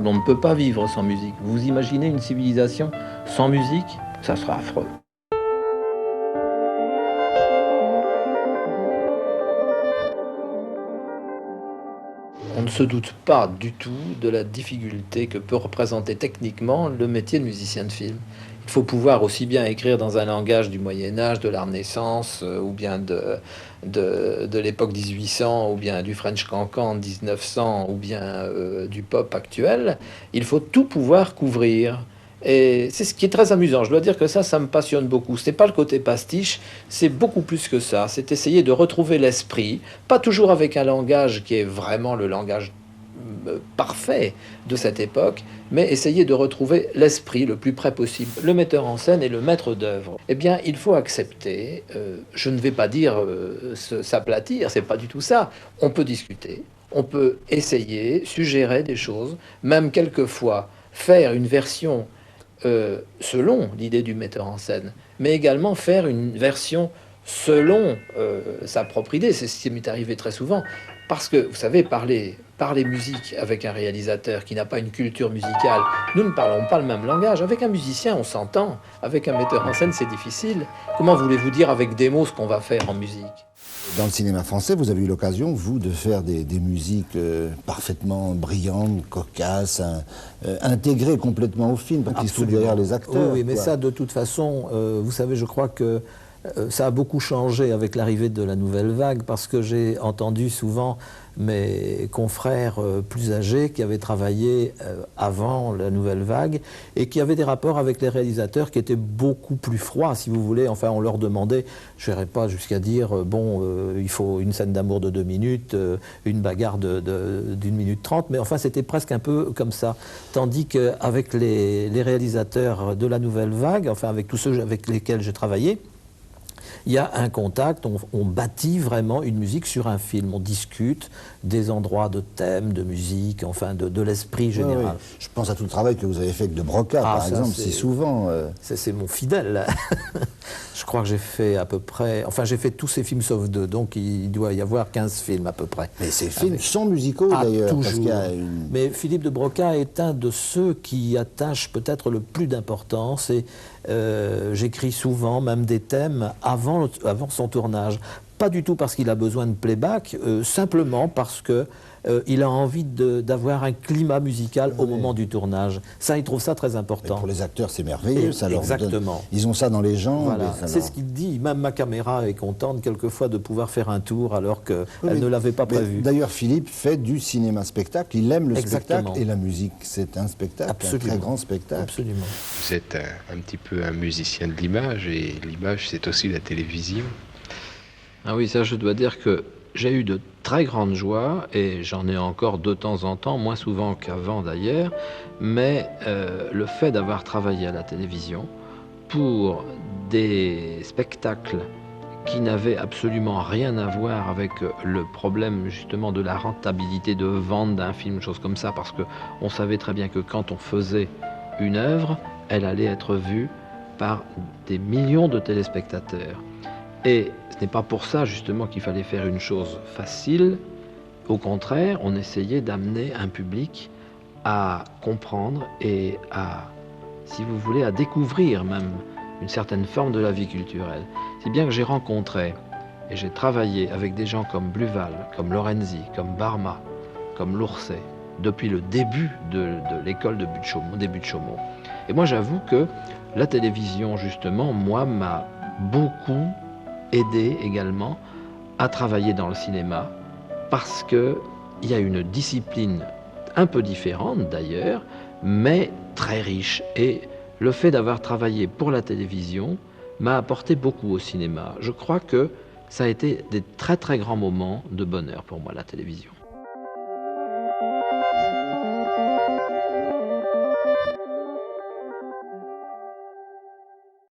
On ne peut pas vivre sans musique. Vous imaginez une civilisation sans musique? Ça sera affreux. On ne se doute pas du tout de la difficulté que peut représenter techniquement le métier de musicien de film. Il faut pouvoir aussi bien écrire dans un langage du Moyen Âge, de la Renaissance, ou bien de l'époque 1800, ou bien du French Cancan 1900, ou bien du pop actuel. Il faut tout pouvoir couvrir. Et c'est ce qui est très amusant. Je dois dire que ça me passionne beaucoup. Ce n'est pas le côté pastiche, c'est beaucoup plus que ça. C'est essayer de retrouver l'esprit, pas toujours avec un langage qui est vraiment le langage parfait de cette époque, mais essayer de retrouver l'esprit le plus près possible. Le metteur en scène et le maître d'œuvre. Eh bien, il faut accepter, je ne vais pas dire s'aplatir, c'est pas du tout ça. On peut discuter, on peut essayer, suggérer des choses, même quelquefois faire une version selon l'idée du metteur en scène, mais également faire une version selon sa propre idée. C'est ce qui m'est arrivé très souvent. Parce que, vous savez, parler musique avec un réalisateur qui n'a pas une culture musicale, nous ne parlons pas le même langage. Avec un musicien, on s'entend. Avec un metteur en scène, c'est difficile. Comment voulez-vous dire avec des mots ce qu'on va faire en musique? Dans le cinéma français, vous avez eu l'occasion, vous, de faire des musiques parfaitement brillantes, cocasses, intégrées complètement au film, qui se trouvent derrière les acteurs. Oui, mais ça, de toute façon, vous savez, je crois que ça a beaucoup changé avec l'arrivée de la nouvelle vague, parce que j'ai entendu souvent mes confrères plus âgés qui avaient travaillé avant la nouvelle vague et qui avaient des rapports avec les réalisateurs qui étaient beaucoup plus froids, si vous voulez. Enfin, on leur demandait, je n'irai pas jusqu'à dire, il faut une scène d'amour de 2 minutes, une bagarre d'1 minute 30, mais enfin, c'était presque un peu comme ça. Tandis qu'avec les réalisateurs de la nouvelle vague, enfin, avec tous ceux avec lesquels j'ai travaillé, il y a un contact, on bâtit vraiment une musique sur un film, on discute des endroits de thème, de musique, enfin de l'esprit général. Oui, oui. Je pense à tout le travail que vous avez fait avec de Broca, par exemple, si souvent. C'est mon fidèle. Je crois que j'ai fait à peu près, enfin j'ai fait tous ces films sauf 2, donc il doit y avoir 15 films à peu près. Mais ces films sont musicaux d'ailleurs. Toujours. Mais Philippe de Broca est un de ceux qui attachent peut-être le plus d'importance et j'écris souvent même des thèmes avant son tournage. Pas du tout parce qu'il a besoin de playback, simplement parce que il a envie d'avoir un climat musical au moment du tournage. Ça, il trouve ça très important. Mais pour les acteurs, c'est merveilleux. Ça leur exactement. Donne, ils ont ça dans les jambes. Voilà. C'est ce qu'il dit. Même ma caméra est contente quelquefois de pouvoir faire un tour alors qu'elle ne l'avait pas prévu. D'ailleurs, Philippe fait du cinéma-spectacle. Il aime le spectacle et la musique. C'est un spectacle, un très grand spectacle. Absolument. Vous êtes un petit peu un musicien de l'image et l'image, c'est aussi la télévision. Ah oui, ça, je dois dire que j'ai eu de très grandes joies, et j'en ai encore de temps en temps, moins souvent qu'avant d'ailleurs, mais le fait d'avoir travaillé à la télévision pour des spectacles qui n'avaient absolument rien à voir avec le problème justement de la rentabilité de vente d'un film, chose comme ça, parce qu'on savait très bien que quand on faisait une œuvre, elle allait être vue par des millions de téléspectateurs. Et ce n'est pas pour ça justement qu'il fallait faire une chose facile. Au contraire, on essayait d'amener un public à comprendre et à, si vous voulez, à découvrir même une certaine forme de la vie culturelle. Si bien que j'ai rencontré et j'ai travaillé avec des gens comme Bluval, comme Lorenzi, comme Barma, comme Lourcet, depuis le début de l'école de début de Chaumont. Et moi, j'avoue que la télévision, justement, moi, m'a beaucoup aidé également à travailler dans le cinéma, parce qu'il y a une discipline un peu différente d'ailleurs, mais très riche. Et le fait d'avoir travaillé pour la télévision m'a apporté beaucoup au cinéma. Je crois que ça a été des très très grands moments de bonheur pour moi, la télévision.